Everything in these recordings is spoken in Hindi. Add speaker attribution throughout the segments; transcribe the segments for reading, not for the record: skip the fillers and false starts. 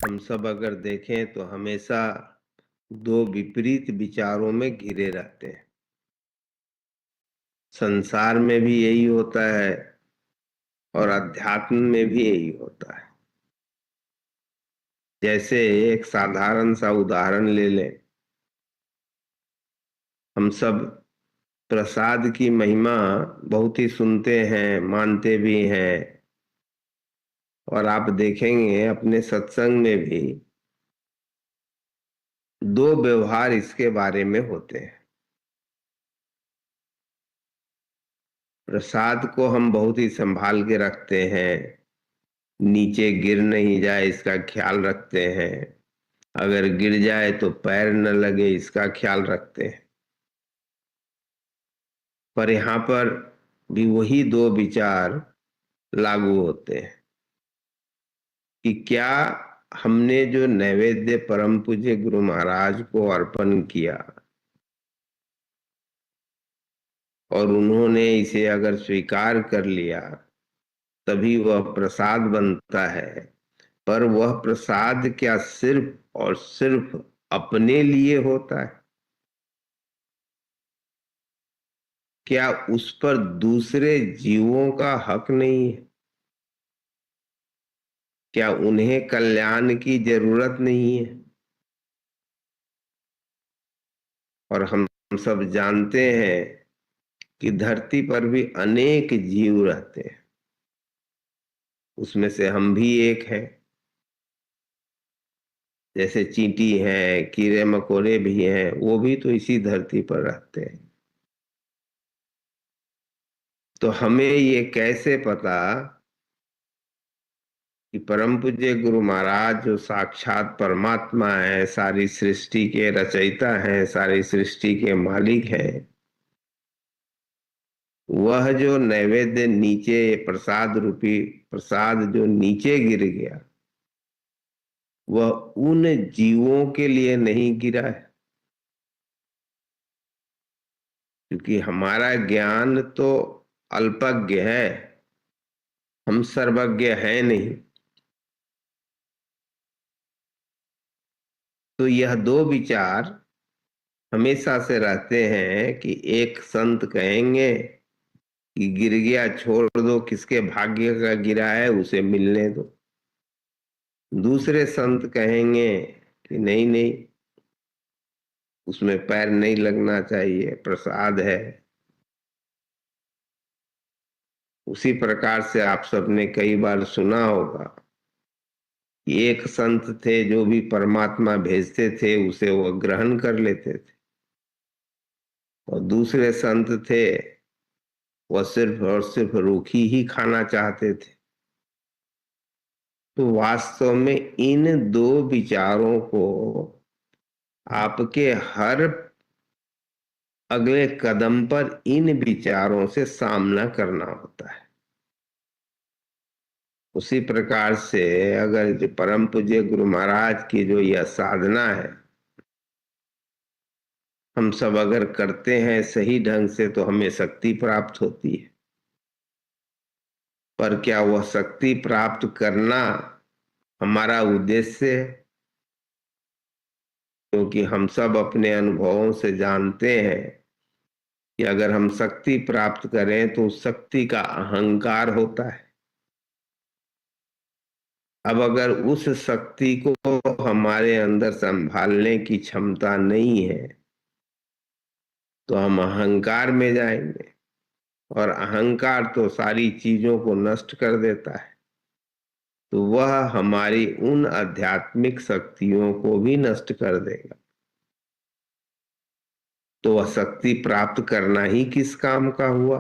Speaker 1: हम सब अगर देखें तो हमेशा दो विपरीत विचारों में घिरे रहते हैं। संसार में भी यही होता है और अध्यात्म में भी यही होता है। जैसे एक साधारण सा उदाहरण ले लें। हम सब प्रसाद की महिमा बहुत ही सुनते हैं, मानते भी हैं। और आप देखेंगे अपने सत्संग में भी दो व्यवहार इसके बारे में होते हैं। प्रसाद को हम बहुत ही संभाल के रखते हैं, नीचे गिर नहीं जाए इसका ख्याल रखते हैं, अगर गिर जाए तो पैर न लगे इसका ख्याल रखते हैं। पर यहाँ पर भी वही दो विचार लागू होते हैं कि क्या हमने जो नैवेद्य परम पूज्य गुरु महाराज को अर्पण किया और उन्होंने इसे अगर स्वीकार कर लिया तभी वह प्रसाद बनता है। पर वह प्रसाद क्या सिर्फ और सिर्फ अपने लिए होता है? क्या उस पर दूसरे जीवों का हक नहीं है? क्या उन्हें कल्याण की जरूरत नहीं है? और हम सब जानते हैं कि धरती पर भी अनेक जीव रहते हैं, उसमें से हम भी एक हैं। जैसे चींटी हैं, कीड़े मकोड़े भी हैं, वो भी तो इसी धरती पर रहते हैं। तो हमें ये कैसे पता कि परम पूज्य गुरु महाराज जो साक्षात परमात्मा है, सारी सृष्टि के रचयिता हैं, सारी सृष्टि के मालिक हैं, वह जो नैवेद्य नीचे प्रसाद रूपी प्रसाद जो नीचे गिर गया वह उन जीवों के लिए नहीं गिरा है? क्योंकि हमारा ज्ञान तो अल्पज्ञ है, हम सर्वज्ञ हैं नहीं। तो यह दो विचार हमेशा से रहते हैं कि एक संत कहेंगे कि गिर गया छोड़ दो, किसके भाग्य का गिरा है उसे मिलने दो। दूसरे संत कहेंगे कि नहीं नहीं, उसमें पैर नहीं लगना चाहिए, प्रसाद है। उसी प्रकार से आप सबने कई बार सुना होगा कि एक संत थे जो भी परमात्मा भेजते थे उसे वो ग्रहण कर लेते थे, और दूसरे संत थे वह सिर्फ और सिर्फ रूखी ही खाना चाहते थे। तो वास्तव में इन दो विचारों को आपके हर अगले कदम पर इन विचारों से सामना करना होता है। उसी प्रकार से अगर जो परम पूज्य गुरु महाराज की जो यह साधना है हम सब अगर करते हैं सही ढंग से तो हमें शक्ति प्राप्त होती है। पर क्या वह शक्ति प्राप्त करना हमारा उद्देश्य है? क्योंकि हम सब अपने अनुभवों से जानते हैं कि अगर हम शक्ति प्राप्त करें तो उस शक्ति का अहंकार होता है। अब अगर उस शक्ति को हमारे अंदर संभालने की क्षमता नहीं है तो हम अहंकार में जाएंगे, और अहंकार तो सारी चीजों को नष्ट कर देता है। तो वह हमारी उन आध्यात्मिक शक्तियों को भी नष्ट कर देगा। तो वह शक्ति प्राप्त करना ही किस काम का हुआ?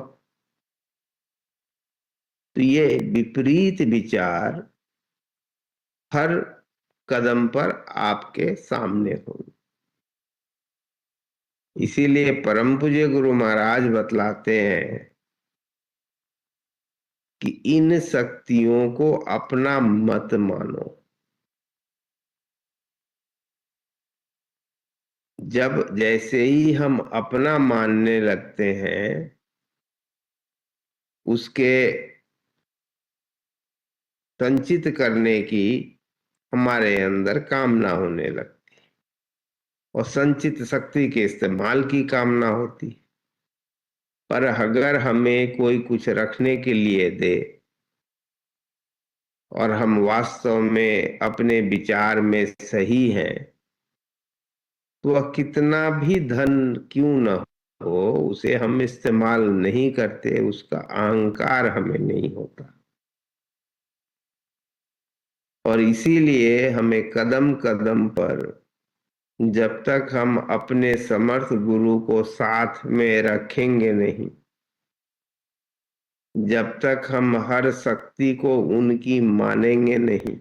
Speaker 1: तो ये विपरीत विचार हर कदम पर आपके सामने होंगे। इसीलिए परम पूज्य गुरु महाराज बतलाते हैं कि इन शक्तियों को अपना मत मानो। जब जैसे ही हम अपना मानने लगते हैं उसके संचित करने की हमारे अंदर कामना होने लगती और संचित शक्ति के इस्तेमाल की कामना होती। पर अगर हमें कोई कुछ रखने के लिए दे और हम वास्तव में अपने विचार में सही हैं, तो वह कितना भी धन क्यों न हो, उसे हम इस्तेमाल नहीं करते, उसका अहंकार हमें नहीं होता। और इसीलिए हमें कदम कदम पर, जब तक हम अपने समर्थ गुरु को साथ में रखेंगे नहीं, जब तक हम हर शक्ति को उनकी मानेंगे नहीं,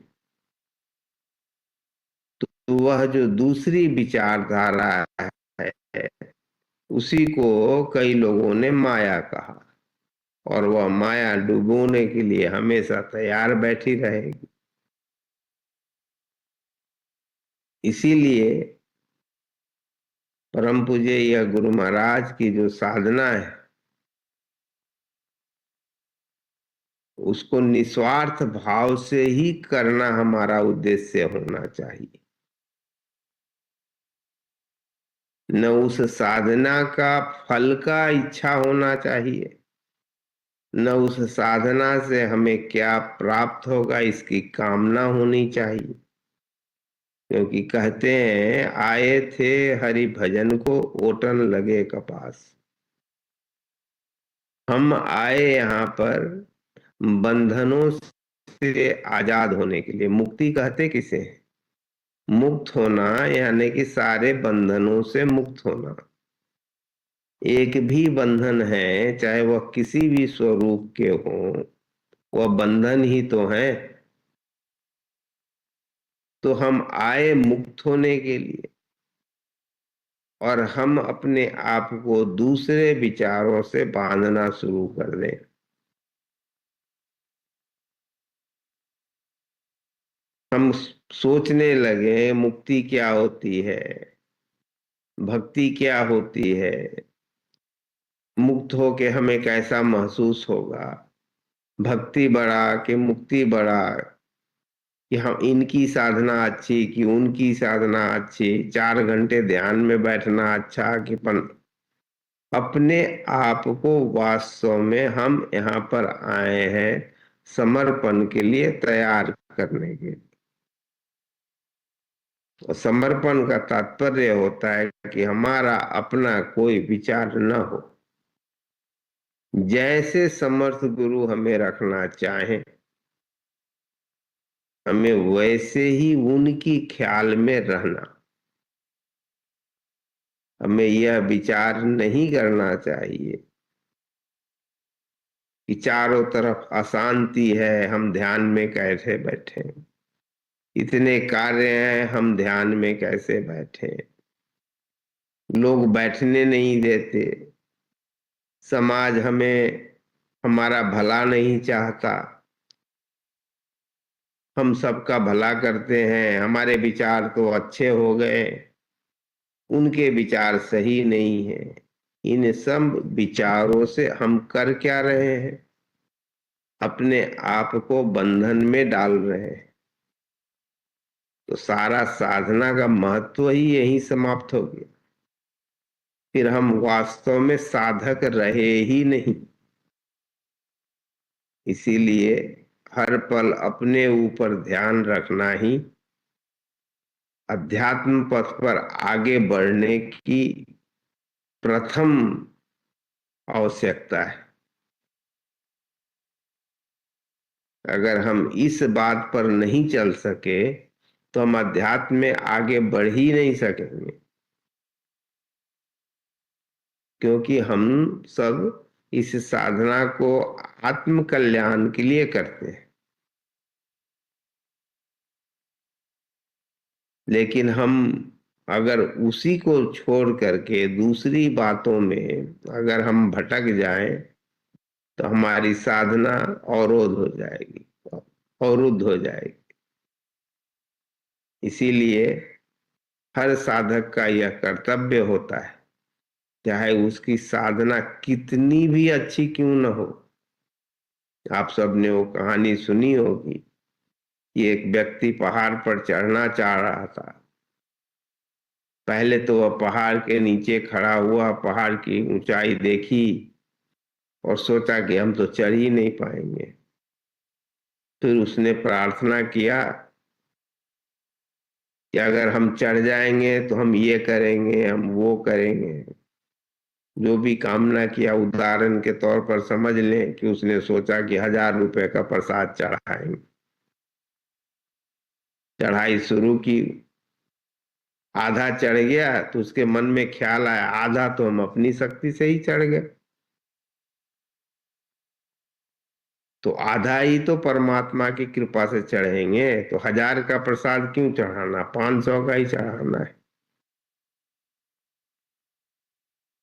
Speaker 1: तो वह जो दूसरी विचारधारा है, उसी को कई लोगों ने माया कहा। और वह माया डुबोने के लिए हमेशा तैयार बैठी रहेगी। इसीलिए परम पूज्य यह गुरु महाराज की जो साधना है, उसको निस्वार्थ भाव से ही करना हमारा उद्देश्य होना चाहिए। न उस साधना का फल का इच्छा होना चाहिए, न उस साधना से हमें क्या प्राप्त होगा इसकी कामना होनी चाहिए। क्योंकि कहते हैं, आए थे हरि भजन को, ओटन लगे कपास। हम आए यहाँ पर बंधनों से आजाद होने के लिए। मुक्ति कहते किसे हैं? मुक्त होना यानी कि सारे बंधनों से मुक्त होना। एक भी बंधन है, चाहे वह किसी भी स्वरूप के हो, वह बंधन ही तो है। तो हम आए मुक्त होने के लिए, और हम अपने आप को दूसरे विचारों से बांधना शुरू कर दें। हम सोचने लगे मुक्ति क्या होती है, भक्ति क्या होती है, मुक्त होके हमें कैसा महसूस होगा, भक्ति बढ़ा कि मुक्ति बढ़ा, कि हम इनकी साधना अच्छी कि उनकी साधना अच्छी, 4 घंटे ध्यान में बैठना अच्छा कि अपने आप को वास्तव में हम यहाँ पर आए हैं समर्पण के लिए तैयार करने के लिए। और समर्पण का तात्पर्य होता है कि हमारा अपना कोई विचार न हो। जैसे समर्थ गुरु हमें रखना चाहें, हमें वैसे ही उनकी ख्याल में रहना। हमें यह विचार नहीं करना चाहिए कि चारों तरफ अशांति है, हम ध्यान में कैसे बैठे, इतने कार्य हैं, हम ध्यान में कैसे बैठे, लोग बैठने नहीं देते, समाज हमें हमारा भला नहीं चाहता, हम सबका भला करते हैं, हमारे विचार तो अच्छे हो गए, उनके विचार सही नहीं है। इन सब विचारों से हम कर क्या रहे हैं? अपने आप को बंधन में डाल रहे हैं। तो सारा साधना का महत्व ही यही समाप्त हो गया। फिर हम वास्तव में साधक रहे ही नहीं। इसीलिए हर पल अपने ऊपर ध्यान रखना ही अध्यात्म पथ पर आगे बढ़ने की प्रथम आवश्यकता है। अगर हम इस बात पर नहीं चल सके तो हम अध्यात्म में आगे बढ़ ही नहीं सकेंगे। क्योंकि हम सब इस साधना को आत्म कल्याण के लिए करते हैं। लेकिन हम अगर उसी को छोड़ करके दूसरी बातों में अगर हम भटक जाएं, तो हमारी साधना अवरोध हो जाएगी, अवरुद्ध हो जाएगी। इसीलिए हर साधक का यह कर्तव्य होता है, चाहे उसकी साधना कितनी भी अच्छी क्यों न हो। आप सबने वो कहानी सुनी होगी कि एक व्यक्ति पहाड़ पर चढ़ना चाह रहा था। पहले तो वह पहाड़ के नीचे खड़ा हुआ, पहाड़ की ऊंचाई देखी और सोचा कि हम तो चढ़ ही नहीं पाएंगे। फिर उसने प्रार्थना किया कि अगर हम चढ़ जाएंगे तो हम ये करेंगे, हम वो करेंगे। जो भी कामना किया, उदाहरण के तौर पर समझ लें कि उसने सोचा कि 1000 रुपए का प्रसाद चढ़ाएंगे। चढ़ाई शुरू की, आधा चढ़ गया तो उसके मन में ख्याल आया आधा तो हम अपनी शक्ति से ही चढ़ गए, तो आधा ही तो परमात्मा की कृपा से चढ़ेंगे, तो 1000 का प्रसाद क्यों चढ़ाना, 500 का ही चढ़ाना है।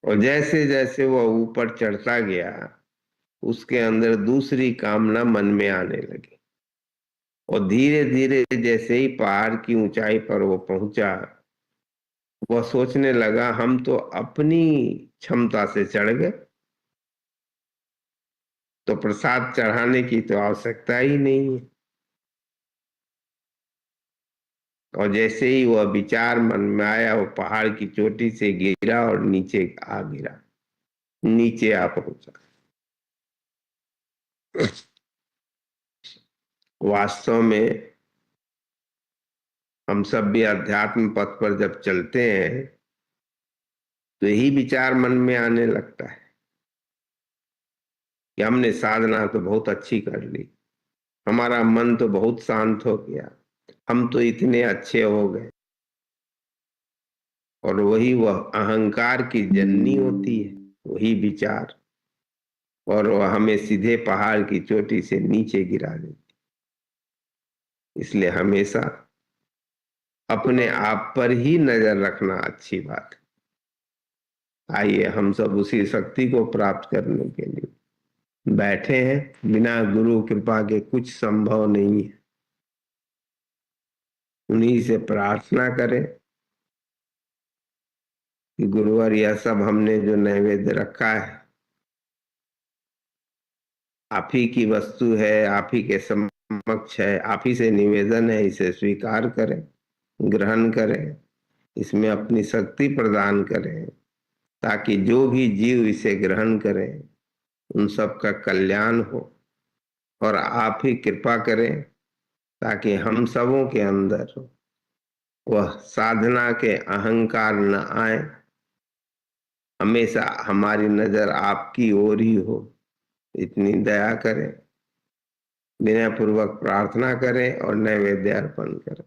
Speaker 1: और जैसे जैसे वह ऊपर चढ़ता गया, उसके अंदर दूसरी कामना मन में आने लगी। और धीरे धीरे जैसे ही पहाड़ की ऊंचाई पर वो पहुंचा, वह सोचने लगा हम तो अपनी क्षमता से चढ़ गए, तो प्रसाद चढ़ाने की तो आवश्यकता ही नहीं है। और जैसे ही वह विचार मन में आया, वो पहाड़ की चोटी से गिरा और नीचे आ गिरा, नीचे आ पहुंचा। वास्तव में हम सब भी अध्यात्म पथ पर जब चलते हैं तो यही विचार मन में आने लगता है कि हमने साधना तो बहुत अच्छी कर ली, हमारा मन तो बहुत शांत हो गया, हम तो इतने अच्छे हो गए। और वही वह अहंकार की जननी होती है, वही विचार, और वह हमें सीधे पहाड़ की चोटी से नीचे गिरा देती। इसलिए हमेशा अपने आप पर ही नजर रखना अच्छी बात है। आइए हम सब उसी शक्ति को प्राप्त करने के लिए बैठे हैं। बिना गुरु कृपा के कुछ संभव नहीं है। उन्हीं से प्रार्थना करें कि गुरुवर, यह सब हमने जो नैवेद्य रखा है आप ही की वस्तु है, आप ही के समक्ष है, आप ही से निवेदन है, इसे स्वीकार करें, ग्रहण करें, इसमें अपनी शक्ति प्रदान करें, ताकि जो भी जीव इसे ग्रहण करें उन सब का कल्याण हो। और आप ही कृपा करें ताकि हम सबों के अंदर वह साधना के अहंकार न आए, हमेशा हमारी नजर आपकी ओर ही हो। इतनी दया करें। विनय पूर्वक प्रार्थना करें और नैवेद्य अर्पण करें।